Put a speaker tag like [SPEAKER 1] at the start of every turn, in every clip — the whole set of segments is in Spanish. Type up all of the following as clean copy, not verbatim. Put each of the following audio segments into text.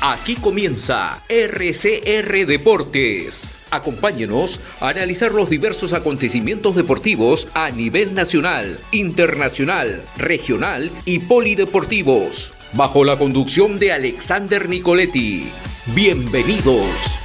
[SPEAKER 1] Aquí comienza RCR Deportes. Acompáñenos a analizar los diversos acontecimientos deportivos a nivel nacional, internacional, regional y polideportivos, bajo la conducción de Alexander Nicoletti. Bienvenidos.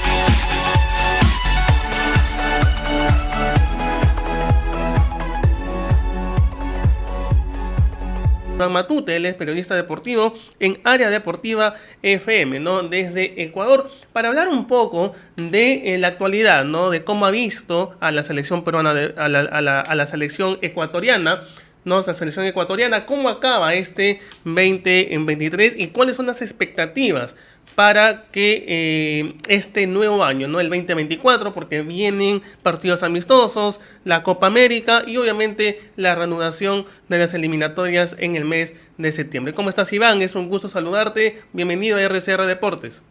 [SPEAKER 2] Iván Matute, él es periodista deportivo en Área Deportiva FM, ¿no? Desde Ecuador, para hablar un poco de la actualidad, ¿no? De cómo ha visto a la selección peruana, a la selección ecuatoriana, ¿no? La selección ecuatoriana, cómo acaba este 2023 y cuáles son las expectativas para que este nuevo año, ¿no? El 2024, porque vienen partidos amistosos, la Copa América y obviamente la reanudación de las eliminatorias en el mes de septiembre. ¿Cómo estás, Iván? Es un gusto saludarte. Bienvenido a RCR Deportes.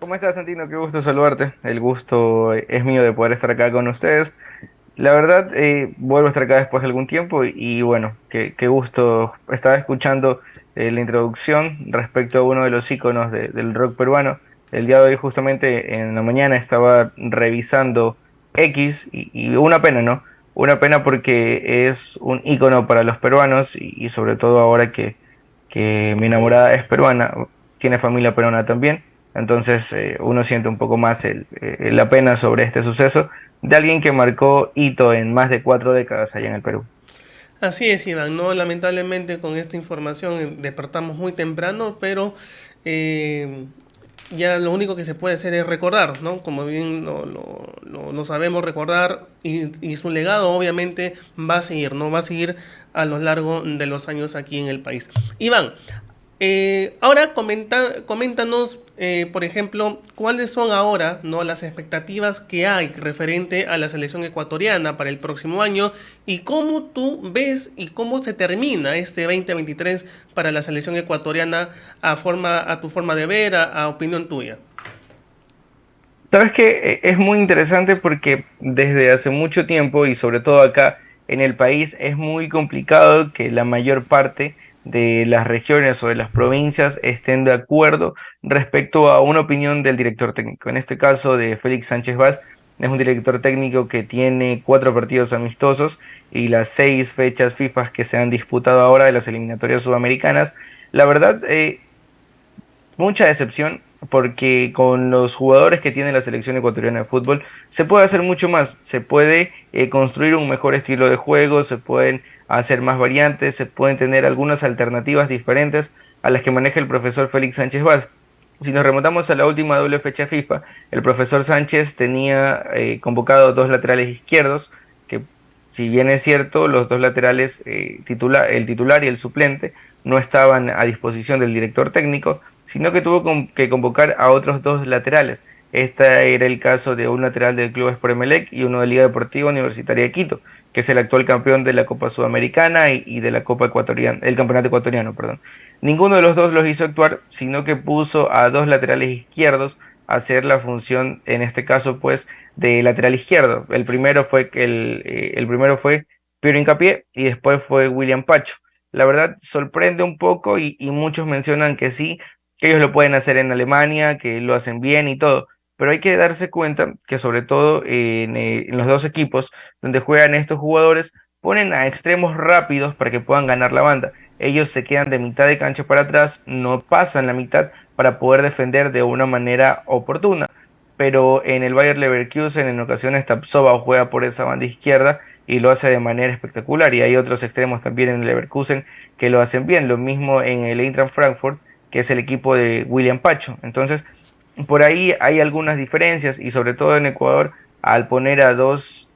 [SPEAKER 3] ¿Cómo estás, Santino? Qué gusto saludarte. El gusto es mío de poder estar acá con ustedes. La verdad, vuelvo a estar acá después de algún tiempo y bueno, qué gusto. Estaba escuchando la introducción respecto a uno de los íconos del rock peruano. El día de hoy, justamente en la mañana, estaba revisando X y una pena, ¿no? Una pena porque es un ícono para los peruanos y sobre todo ahora que mi enamorada es peruana, tiene familia peruana también. Entonces uno siente un poco más la pena sobre este suceso de alguien que marcó hito en más de 4 décadas allá en el Perú.
[SPEAKER 2] Así es, Iván, ¿no? Lamentablemente con esta información despertamos muy temprano, pero eh, ya lo único que se puede hacer es recordar, ¿no? Como bien lo sabemos recordar y su legado obviamente va a seguir, ¿no? Va a seguir a lo largo de los años aquí en el país. Iván, ahora coméntanos, por ejemplo, cuáles son ahora, ¿no? Las expectativas que hay referente a la selección ecuatoriana para el próximo año y cómo tú ves y cómo se termina este 2023 para la selección ecuatoriana a tu forma de ver, a opinión tuya.
[SPEAKER 3] Sabes que es muy interesante porque desde hace mucho tiempo y sobre todo acá en el país es muy complicado que la mayor parte de las regiones o de las provincias estén de acuerdo respecto a una opinión del director técnico. En este caso de Félix Sánchez Vaz, es un director técnico que tiene 4 partidos amistosos y las 6 fechas FIFA que se han disputado ahora de las eliminatorias sudamericanas. La verdad, mucha decepción porque con los jugadores que tiene la selección ecuatoriana de fútbol se puede hacer mucho más, se puede construir un mejor estilo de juego, se pueden hacer más variantes, se pueden tener algunas alternativas diferentes a las que maneja el profesor Félix Sánchez Vaz. Si nos remontamos a la última doble fecha FIFA, el profesor Sánchez tenía convocado 2 laterales izquierdos, que si bien es cierto, los 2 laterales, el titular y el suplente, no estaban a disposición del director técnico, sino que tuvo que convocar a otros 2 laterales. Este era el caso de un lateral del Club Sport Emelec y uno de Liga Deportiva Universitaria de Quito, que es el actual campeón de la Copa Sudamericana y de la Copa Ecuatoriana, el Campeonato Ecuatoriano, perdón. Ninguno de los dos los hizo actuar, sino que puso a 2 laterales izquierdos a hacer la función, en este caso, pues, de lateral izquierdo. El primero fue Piero Hincapié y después fue William Pacho. La verdad sorprende un poco y muchos mencionan que sí, que ellos lo pueden hacer en Alemania, que lo hacen bien y todo, pero hay que darse cuenta que sobre todo en los dos equipos donde juegan estos jugadores ponen a extremos rápidos para que puedan ganar la banda. Ellos se quedan de mitad de cancha para atrás, no pasan la mitad para poder defender de una manera oportuna. Pero en el Bayer Leverkusen en ocasiones Tapsova juega por esa banda izquierda y lo hace de manera espectacular. Y hay otros extremos también en el Leverkusen que lo hacen bien. Lo mismo en el Eintracht Frankfurt, que es el equipo de William Pacho. Entonces, por ahí hay algunas diferencias y sobre todo en Ecuador, al poner a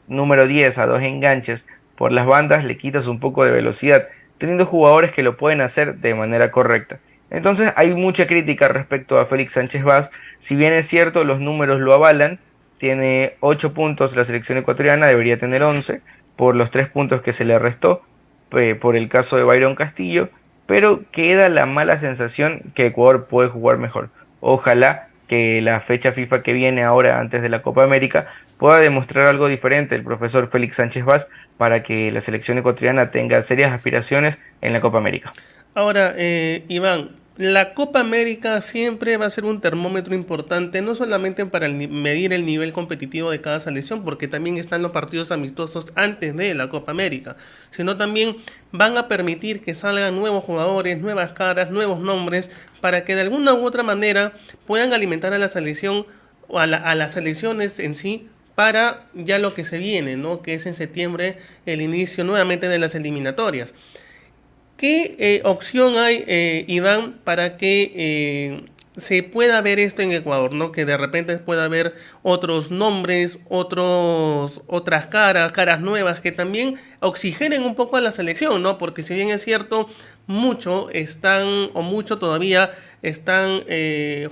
[SPEAKER 3] número 10, a 2 enganches por las bandas, le quitas un poco de velocidad, teniendo jugadores que lo pueden hacer de manera correcta. Entonces hay mucha crítica respecto a Félix Sánchez Vaz, si bien es cierto los números lo avalan, tiene 8 puntos la selección ecuatoriana, debería tener 11 por los 3 puntos que se le restó por el caso de Byron Castillo, pero queda la mala sensación que Ecuador puede jugar mejor. Ojalá que la fecha FIFA que viene ahora antes de la Copa América pueda demostrar algo diferente el profesor Félix Sánchez Vaz para que la selección ecuatoriana tenga serias aspiraciones en la Copa América.
[SPEAKER 2] Ahora, Iván, La Copa América siempre va a ser un termómetro importante, no solamente para medir el nivel competitivo de cada selección, porque también están los partidos amistosos antes de la Copa América, sino también van a permitir que salgan nuevos jugadores, nuevas caras, nuevos nombres, para que de alguna u otra manera puedan alimentar a la selección o a las selecciones en sí para ya lo que se viene, ¿no? Que es en septiembre el inicio nuevamente de las eliminatorias. ¿Qué opción hay, Iván, para que se pueda ver esto en Ecuador, ¿no? Que de repente pueda haber otros nombres, otras caras, caras nuevas que también oxigenen un poco a la selección, ¿no? Porque si bien es cierto, mucho todavía están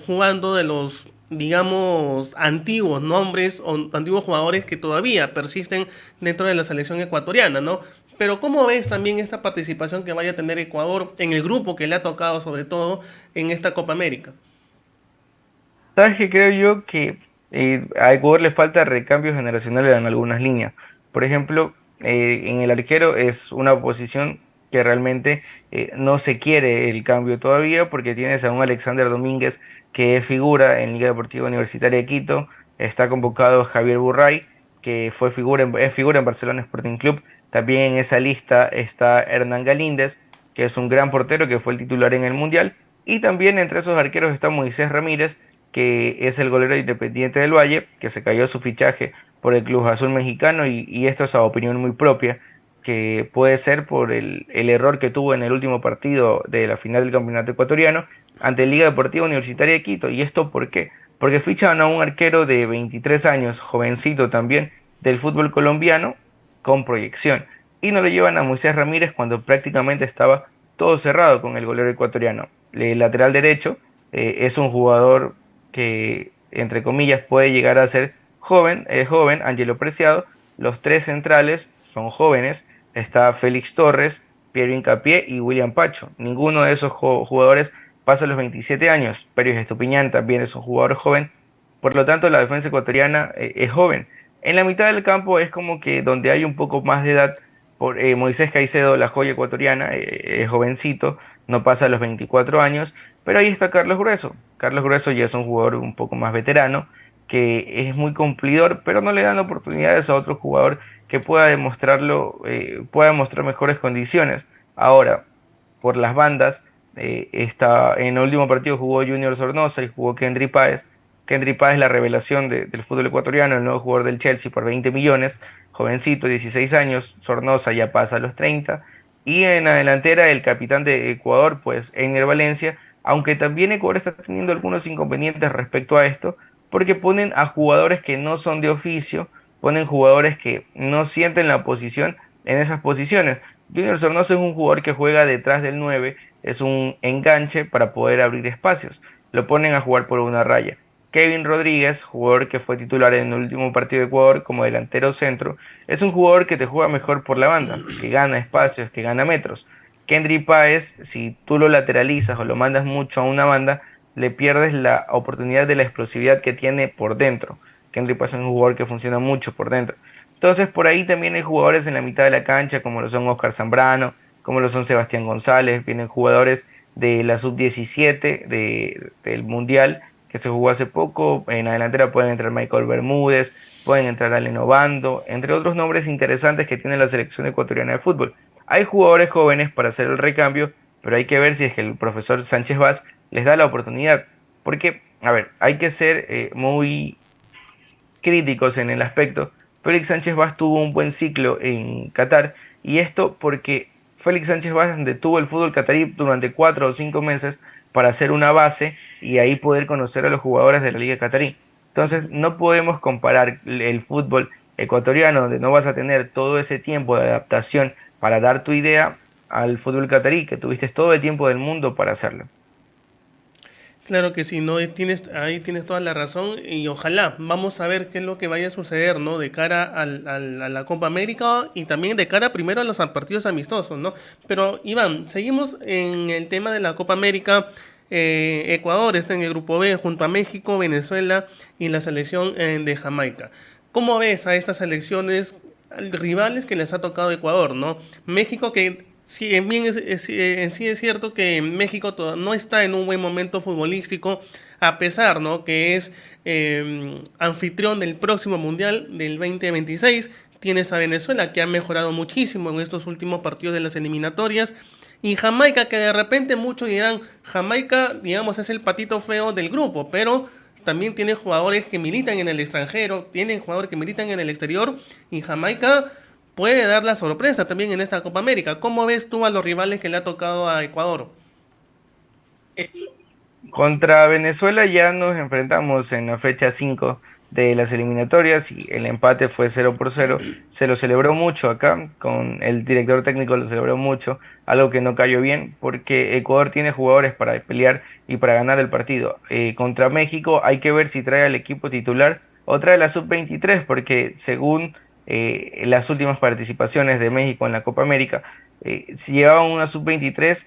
[SPEAKER 2] jugando de los, digamos, antiguos nombres o antiguos jugadores que todavía persisten dentro de la selección ecuatoriana, ¿no? Pero ¿cómo ves también esta participación que vaya a tener Ecuador en el grupo que le ha tocado, sobre todo en esta Copa América?
[SPEAKER 3] ¿Sabes qué? Creo yo que a Ecuador le falta recambio generacional en algunas líneas. Por ejemplo, en el arquero es una posición que realmente no se quiere el cambio todavía porque tienes a un Alexander Domínguez que es figura en Liga Deportiva Universitaria de Quito, está convocado Javier Burray, que es figura en Barcelona Sporting Club. También en esa lista está Hernán Galíndez, que es un gran portero que fue el titular en el Mundial. Y también entre esos arqueros está Moisés Ramírez, que es el golero Independiente del Valle, que se cayó su fichaje por el Club Azul Mexicano y esto es a opinión muy propia, que puede ser por el error que tuvo en el último partido de la final del Campeonato Ecuatoriano ante Liga Deportiva Universitaria de Quito. ¿Y esto por qué? Porque fichan a un arquero de 23 años, jovencito también, del fútbol colombiano, con proyección. Y no le llevan a Moisés Ramírez cuando prácticamente estaba todo cerrado con el golero ecuatoriano. El lateral derecho es un jugador que, entre comillas, puede llegar a ser joven, es joven, Angelo Preciado. Los tres centrales son jóvenes, está Félix Torres, Piero Hincapié y William Pacho. Ninguno de esos jugadores pasa los 27 años. Pérez Estupiñán también es un jugador joven, por lo tanto la defensa ecuatoriana es joven. En la mitad del campo es como que donde hay un poco más de edad, por Moisés Caicedo, la joya ecuatoriana, es jovencito, no pasa los 24 años, pero ahí está Carlos Grueso. Carlos Grueso ya es un jugador un poco más veterano, que es muy cumplidor, pero no le dan oportunidades a otro jugador que pueda demostrarlo, pueda demostrar mejores condiciones. Ahora, por las bandas, en el último partido jugó Junior Sornosa y jugó Kendry Páez. Kendry Páez es la revelación del fútbol ecuatoriano, el nuevo jugador del Chelsea por 20 millones, jovencito, 16 años, Sornosa ya pasa a los 30. Y en la delantera el capitán de Ecuador, pues Einer Valencia, aunque también Ecuador está teniendo algunos inconvenientes respecto a esto, porque ponen a jugadores que no son de oficio, ponen jugadores que no sienten la posición en esas posiciones. Junior Sornosa es un jugador que juega detrás del 9, es un enganche para poder abrir espacios. Lo ponen a jugar por una raya. Kevin Rodríguez, jugador que fue titular en el último partido de Ecuador como delantero centro, es un jugador que te juega mejor por la banda, que gana espacios, que gana metros. Kendry Páez, si tú lo lateralizas o lo mandas mucho a una banda, le pierdes la oportunidad de la explosividad que tiene por dentro. Kendry Páez es un jugador que funciona mucho por dentro. Entonces por ahí también hay jugadores en la mitad de la cancha, como lo son Oscar Zambrano, como lo son Sebastián González, vienen jugadores de la sub-17 del Mundial que se jugó hace poco. En la delantera pueden entrar Michael Bermúdez, pueden entrar Allen Obando, entre otros nombres interesantes que tiene la selección ecuatoriana de fútbol. Hay jugadores jóvenes para hacer el recambio, pero hay que ver si es que el profesor Sánchez Vaz les da la oportunidad. Porque, a ver, hay que ser muy críticos en el aspecto. Félix Sánchez Vaz tuvo un buen ciclo en Qatar, y esto porque Félix Sánchez Vaz detuvo el fútbol catarí durante 4 o 5 meses para hacer una base y ahí poder conocer a los jugadores de la Liga Catarí. Entonces no podemos comparar el fútbol ecuatoriano, donde no vas a tener todo ese tiempo de adaptación para dar tu idea, al fútbol catarí, que tuviste todo el tiempo del mundo para hacerlo.
[SPEAKER 2] Claro que sí, no ahí tienes toda la razón y ojalá vamos a ver qué es lo que vaya a suceder, ¿no? De cara a la Copa América y también de cara primero a los partidos amistosos, ¿no? Pero Iván, seguimos en el tema de la Copa América. Ecuador está en el grupo B junto a México, Venezuela y la selección de Jamaica. ¿Cómo ves a estas selecciones rivales que les ha tocado Ecuador, ¿no? México que Sí, en sí es cierto que México no está en un buen momento futbolístico, a pesar, ¿no?, que es anfitrión del próximo Mundial del 2026. Tienes a Venezuela, que ha mejorado muchísimo en estos últimos partidos de las eliminatorias. Y Jamaica, que de repente muchos dirán, Jamaica, digamos, es el patito feo del grupo, pero también tiene jugadores que militan en el extranjero, tienen jugadores que militan en el exterior, y Jamaica puede dar la sorpresa también en esta Copa América. ¿Cómo ves tú a los rivales que le ha tocado a Ecuador?
[SPEAKER 3] Contra Venezuela ya nos enfrentamos en la fecha 5 de las eliminatorias y el empate fue 0-0. Se lo celebró mucho acá, con el director técnico lo celebró mucho, algo que no cayó bien porque Ecuador tiene jugadores para pelear y para ganar el partido. Contra México hay que ver si trae al equipo titular o trae la sub-23 porque según las últimas participaciones de México en la Copa América, si llevaban una sub-23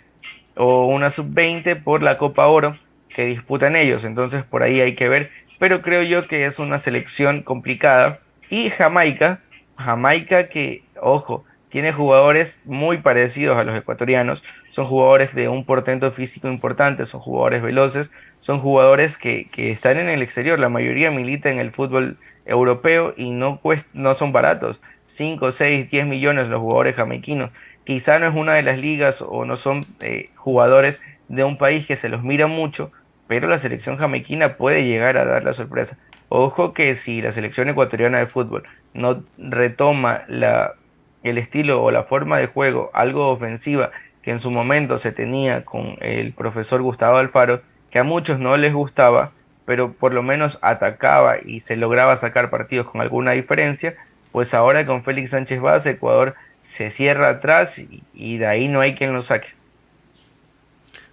[SPEAKER 3] o una sub-20 por la Copa Oro que disputan ellos, entonces por ahí hay que ver, pero creo yo que es una selección complicada. Y Jamaica que, ojo, tiene jugadores muy parecidos a los ecuatorianos, son jugadores de un portento físico importante, son jugadores veloces, son jugadores que están en el exterior, la mayoría milita en el fútbol europeo y no son baratos, 5 6 10 millones los jugadores jamaiquinos. Quizá no es una de las ligas o no son jugadores de un país que se los mira mucho, pero la selección jamaiquina puede llegar a dar la sorpresa. Ojo que si la selección ecuatoriana de fútbol no retoma el estilo o la forma de juego, algo ofensiva que en su momento se tenía con el profesor Gustavo Alfaro, que a muchos no les gustaba, pero por lo menos atacaba y se lograba sacar partidos con alguna diferencia, pues ahora con Félix Sánchez Vaz, Ecuador se cierra atrás y de ahí no hay quien lo saque.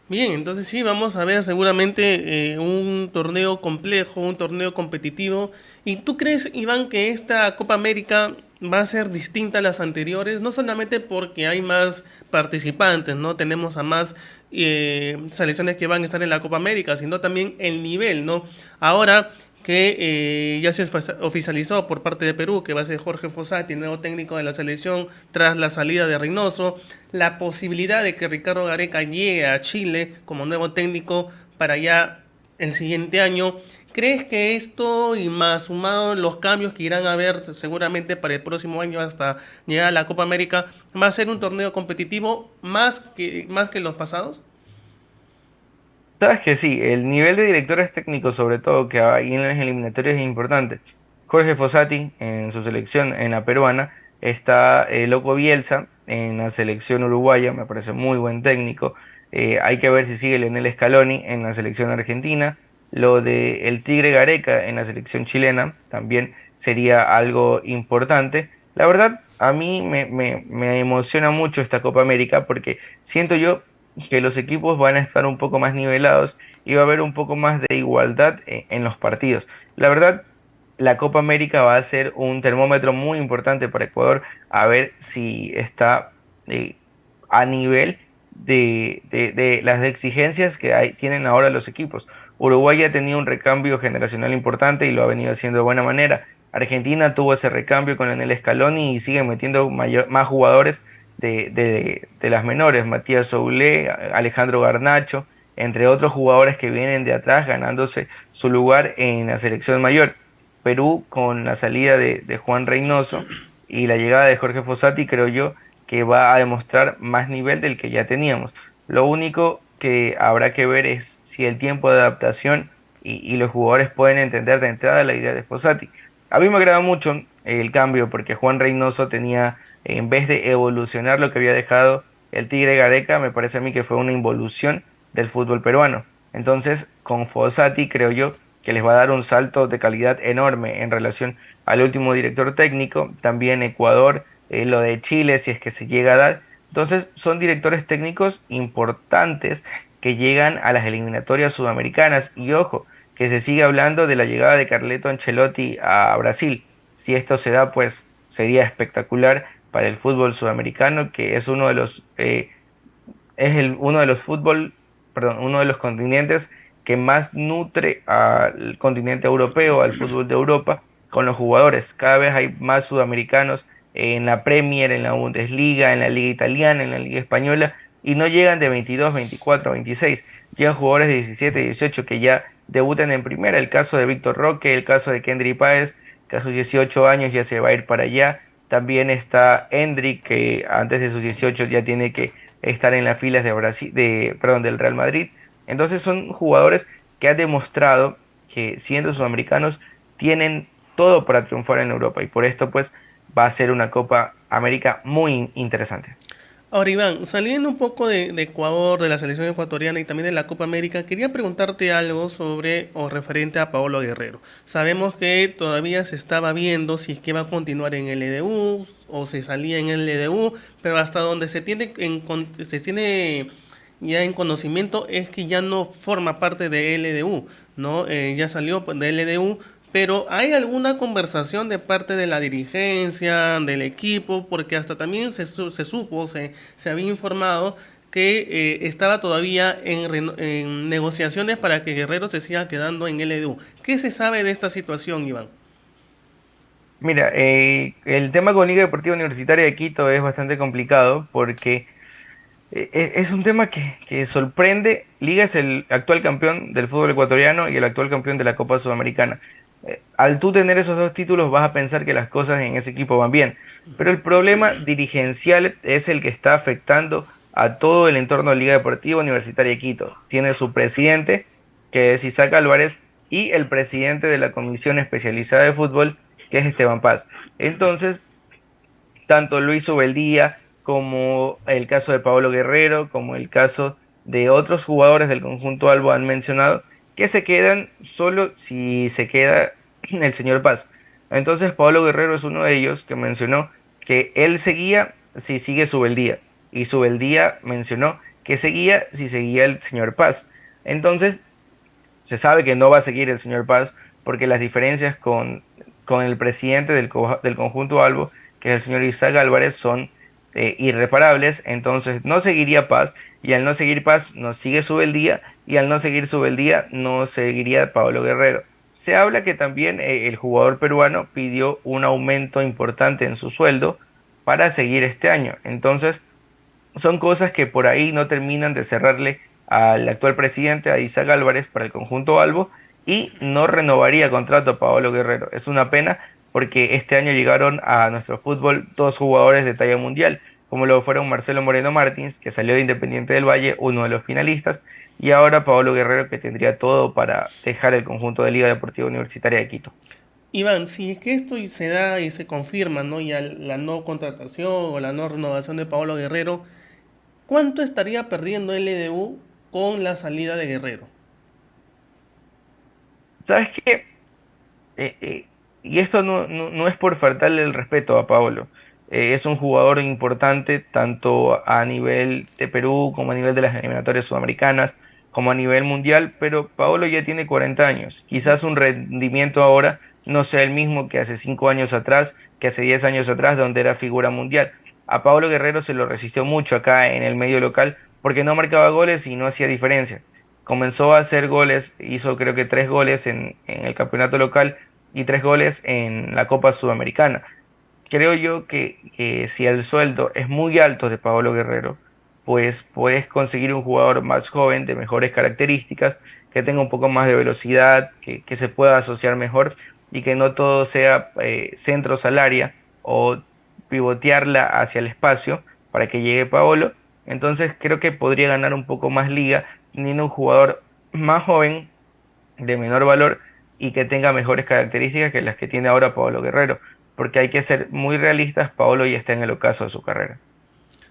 [SPEAKER 2] Bien, entonces sí, vamos a ver seguramente un torneo complejo, un torneo competitivo. ¿Y tú crees, Iván, que esta Copa América va a ser distinta a las anteriores? No solamente porque hay más participantes, ¿no? Tenemos a más selecciones que van a estar en la Copa América, sino también el nivel, ¿no? Ahora que ya se oficializó por parte de Perú, que va a ser Jorge Fossati, nuevo técnico de la selección, tras la salida de Reynoso, la posibilidad de que Ricardo Gareca llegue a Chile como nuevo técnico para ya el siguiente año. ¿Crees que esto, y más sumado los cambios que irán a haber seguramente para el próximo año hasta llegar a la Copa América, va a ser un torneo competitivo más que los pasados?
[SPEAKER 3] Sabes que sí, el nivel de directores técnicos, sobre todo que hay en las eliminatorias, es importante. Jorge Fossati en su selección, en la peruana, está Loco Bielsa en la selección uruguaya, me parece muy buen técnico. Hay que ver si sigue Leonel Scaloni en la selección argentina. Lo de el Tigre Gareca en la selección chilena también sería algo importante. La verdad, a mí me emociona mucho esta Copa América porque siento yo que los equipos van a estar un poco más nivelados y va a haber un poco más de igualdad en los partidos. La verdad, la Copa América va a ser un termómetro muy importante para Ecuador a ver si está eh, a nivel de las exigencias que tienen ahora los equipos. Uruguay ya tenía un recambio generacional importante y lo ha venido haciendo de buena manera. Argentina tuvo ese recambio con Lionel Scaloni y sigue metiendo más jugadores de las menores, Matías Soulé, Alejandro Garnacho, entre otros jugadores que vienen de atrás ganándose su lugar en la selección mayor. Perú, con la salida de Juan Reynoso y la llegada de Jorge Fossati, creo yo que va a demostrar más nivel del que ya teníamos. Lo único que habrá que ver es si el tiempo de adaptación y los jugadores pueden entender de entrada la idea de Fossati. A mí me agrada mucho el cambio porque Juan Reynoso tenía, en vez de evolucionar lo que había dejado el Tigre Gareca, me parece a mí que fue una involución del fútbol peruano. Entonces, con Fossati creo yo que les va a dar un salto de calidad enorme en relación al último director técnico, también Ecuador, lo de Chile, si es que se llega a dar. Entonces, son directores técnicos importantes que llegan a las eliminatorias sudamericanas. Y ojo, que se sigue hablando de la llegada de Carleto Ancelotti a Brasil. Si esto se da, pues sería espectacular para el fútbol sudamericano, que es uno de los uno de los uno de los continentes que más nutre al continente europeo, al fútbol de Europa, con los jugadores. Cada vez hay más sudamericanos en la Premier, en la Bundesliga, en la Liga Italiana, en la Liga Española, y no llegan de 22, 24, 26. Llegan jugadores de 17, 18 que ya debutan en primera. El caso de Víctor Roque, el caso de Kendry Páez, que a sus 18 años ya se va a ir para allá. También está Endrick, que antes de sus 18 ya tiene que estar en las filas de Brasil, perdón, del Real Madrid. Entonces son jugadores que han demostrado que siendo sudamericanos tienen todo para triunfar en Europa y por esto pues va a ser una Copa América muy interesante.
[SPEAKER 2] Ahora, Iván, saliendo un poco de Ecuador, de la selección ecuatoriana y también de la Copa América, quería preguntarte algo sobre o referente a Paolo Guerrero. Sabemos que todavía se estaba viendo si es que va a continuar en el EDU o se salía en el EDU, pero hasta donde se tiene ya en conocimiento es que ya no forma parte de LDU, ¿no? Ya salió de LDU, pero ¿hay alguna conversación de parte de la dirigencia, del equipo? Porque hasta también se supo, se había informado que estaba todavía en negociaciones para que Guerrero se siga quedando en LDU. ¿Qué se sabe de esta situación, Iván?
[SPEAKER 3] Mira, el tema con Liga Deportiva Universitaria de Quito es bastante complicado porque es un tema que sorprende. Liga es el actual campeón del fútbol ecuatoriano y el actual campeón de la Copa Sudamericana. Al tú tener esos dos títulos vas a pensar que las cosas en ese equipo van bien, pero el problema dirigencial es el que está afectando a todo el entorno de Liga Deportiva Universitaria de Quito. Tiene su presidente, que es Isaac Álvarez, y el presidente de la Comisión Especializada de Fútbol, que es Esteban Paz. Entonces, tanto Luis Ubeldía como el caso de Paolo Guerrero, como el caso de otros jugadores del conjunto Albo han mencionado que se quedan solo si se queda el señor Paz. Entonces Paolo Guerrero es uno de ellos que mencionó que él seguía si sigue Subeldía y Subeldía mencionó que seguía si seguía el señor Paz. Entonces se sabe que no va a seguir el señor Paz porque las diferencias con el presidente del conjunto Albo, que es el señor Isaac Álvarez, son irreparables, entonces no seguiría Paz, y al no seguir Paz no sigue Subeldía, y al no seguir Subeldía no seguiría Pablo Guerrero. Se habla que también el jugador peruano pidió un aumento importante en su sueldo para seguir este año, entonces son cosas que por ahí no terminan de cerrarle al actual presidente, a Isaac Álvarez, para el conjunto Albo, y no renovaría contrato a Paolo Guerrero. Es una pena porque este año llegaron a nuestro fútbol dos jugadores de talla mundial, como lo fueron Marcelo Moreno Martins, que salió de Independiente del Valle, uno de los finalistas, y ahora Paolo Guerrero, que tendría todo para dejar el conjunto de Liga Deportiva Universitaria de Quito.
[SPEAKER 2] Iván, si es que esto se da y se confirma, ¿no? Ya la no contratación o la no renovación de Paolo Guerrero, ¿cuánto estaría perdiendo LDU con la salida de Guerrero?
[SPEAKER 3] ¿Sabes qué? Y esto no es por faltarle el respeto a Paolo. Es un jugador importante tanto a nivel de Perú como a nivel de las eliminatorias sudamericanas, como a nivel mundial, pero Paolo ya tiene 40 años. Quizás un rendimiento ahora no sea el mismo que hace 5 años atrás, que hace 10 años atrás, donde era figura mundial. A Paolo Guerrero se lo resistió mucho acá en el medio local porque no marcaba goles y no hacía diferencia. Comenzó a hacer goles, hizo creo que 3 goles en el campeonato local y 3 goles en la Copa Sudamericana. Creo yo que si el sueldo es muy alto de Paolo Guerrero, pues puedes conseguir un jugador más joven, de mejores características, que tenga un poco más de velocidad, que se pueda asociar mejor y que no todo sea centros al área o pivotearla hacia el espacio para que llegue Paolo. Entonces creo que podría ganar un poco más liga teniendo un jugador más joven, de menor valor y que tenga mejores características que las que tiene ahora Paolo Guerrero. Porque hay que ser muy realistas, Paolo ya está en el ocaso de su carrera.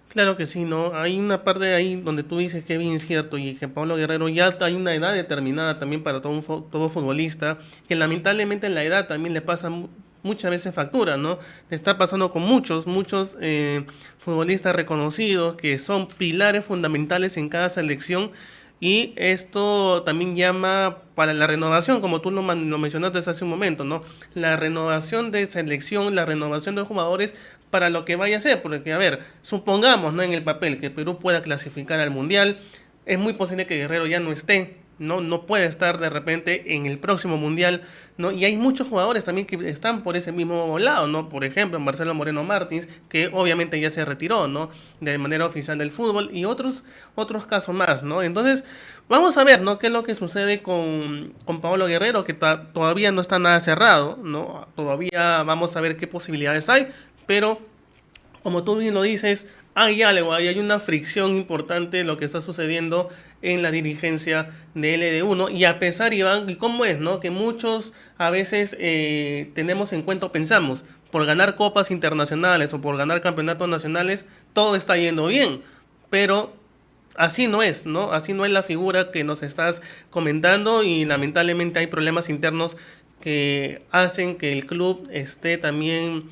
[SPEAKER 2] Claro que sí, ¿no? Hay una parte ahí donde tú dices que es bien cierto y que Pablo Guerrero ya hay una edad determinada también para todo futbolista, que lamentablemente en la edad también le pasa muchas veces factura, ¿no? Le está pasando con muchos futbolistas reconocidos que son pilares fundamentales en cada selección y esto también llama para la renovación, como tú lo mencionaste hace un momento, ¿no? La renovación de selección, la renovación de jugadores para lo que vaya a ser, porque a ver, supongamos, ¿no? En el papel que Perú pueda clasificar al Mundial, es muy posible que Guerrero ya no esté, no puede estar de repente en el próximo mundial, ¿no? Y hay muchos jugadores también que están por ese mismo lado, ¿no? Por ejemplo, Marcelo Moreno Martins, que obviamente ya se retiró, ¿no? De manera oficial del fútbol, y otros casos más, ¿no? Entonces, vamos a ver, ¿no? Qué es lo que sucede con Paolo Guerrero, que todavía no está nada cerrado, ¿no? Todavía vamos a ver qué posibilidades hay, pero como tú bien lo dices, hay algo, hay una fricción importante de lo que está sucediendo en la dirigencia de LDU, ¿no? Y a pesar, Iván, y cómo es, ¿no? Que muchos a veces tenemos en cuenta, pensamos, por ganar copas internacionales o por ganar campeonatos nacionales, todo está yendo bien, pero así no es, ¿no? Así no es la figura que nos estás comentando, y lamentablemente hay problemas internos que hacen que el club esté también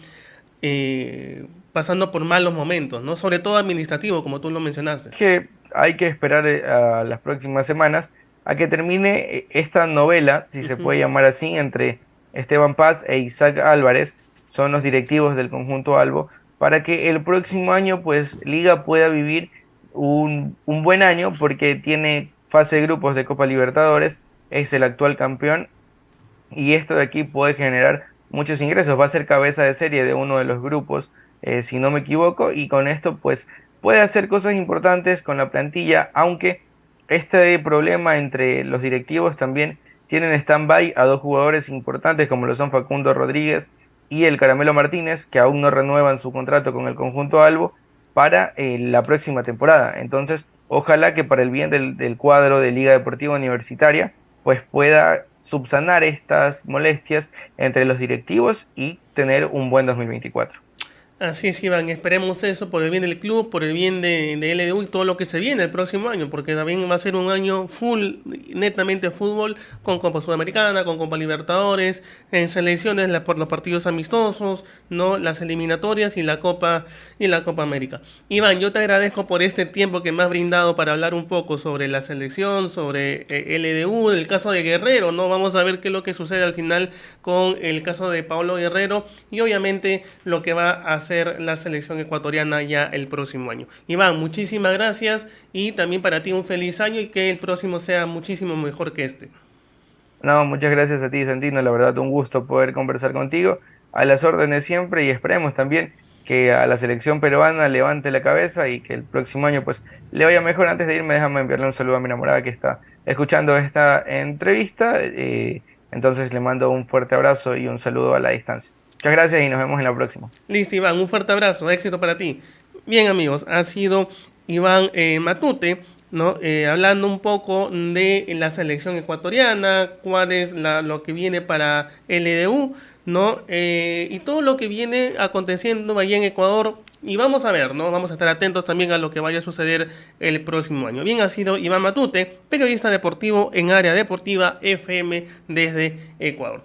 [SPEAKER 2] pasando por malos momentos, ¿no? Sobre todo administrativo, como tú lo mencionaste.
[SPEAKER 3] Que hay que esperar a las próximas semanas a que termine esta novela, si se puede llamar así, entre Esteban Paz e Isaac Álvarez, son los directivos del conjunto Albo, para que el próximo año pues Liga pueda vivir un buen año, porque tiene fase de grupos de Copa Libertadores, es el actual campeón, y esto de aquí puede generar muchos ingresos. Va a ser cabeza de serie de uno de los grupos, si no me equivoco, y con esto pues puede hacer cosas importantes con la plantilla, aunque este problema entre los directivos también tienen en stand-by a dos jugadores importantes como lo son Facundo Rodríguez y el Caramelo Martínez, que aún no renuevan su contrato con el conjunto Albo para la próxima temporada. Entonces, ojalá que para el bien del cuadro de Liga Deportiva Universitaria, pues pueda subsanar estas molestias entre los directivos y tener un buen 2024.
[SPEAKER 2] Así es, Iván, esperemos eso por el bien del club, por el bien de LDU y todo lo que se viene el próximo año, porque también va a ser un año full, netamente fútbol, con Copa Sudamericana, con Copa Libertadores, en selecciones por los partidos amistosos, no las eliminatorias y la Copa América. Iván, yo te agradezco por este tiempo que me has brindado para hablar un poco sobre la selección, sobre LDU, el caso de Guerrero, ¿no? Vamos a ver qué es lo que sucede al final con el caso de Paolo Guerrero y obviamente lo que va a hacer la selección ecuatoriana ya el próximo año. Iván, muchísimas gracias, y también para ti un feliz año y que el próximo sea muchísimo mejor que este.
[SPEAKER 3] No, muchas gracias a ti, Santino, la verdad un gusto poder conversar contigo, a las órdenes siempre, y esperemos también que a la selección peruana levante la cabeza y que el próximo año pues le vaya mejor. Antes de irme, déjame enviarle un saludo a mi enamorada que está escuchando esta entrevista, entonces le mando un fuerte abrazo y un saludo a la distancia. Muchas gracias y nos vemos en la próxima.
[SPEAKER 2] Listo, Iván, un fuerte abrazo, éxito para ti. Bien, amigos, ha sido Iván Matute, ¿no? Hablando un poco de la selección ecuatoriana, cuál es lo que viene para LDU, ¿no? Y todo lo que viene aconteciendo allá en Ecuador. Y vamos a ver, ¿no? Vamos a estar atentos también a lo que vaya a suceder el próximo año. Bien, ha sido Iván Matute, periodista deportivo en Área Deportiva FM desde Ecuador.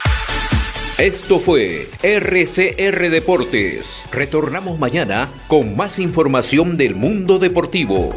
[SPEAKER 1] Esto fue RCR Deportes. Retornamos mañana con más información del mundo deportivo.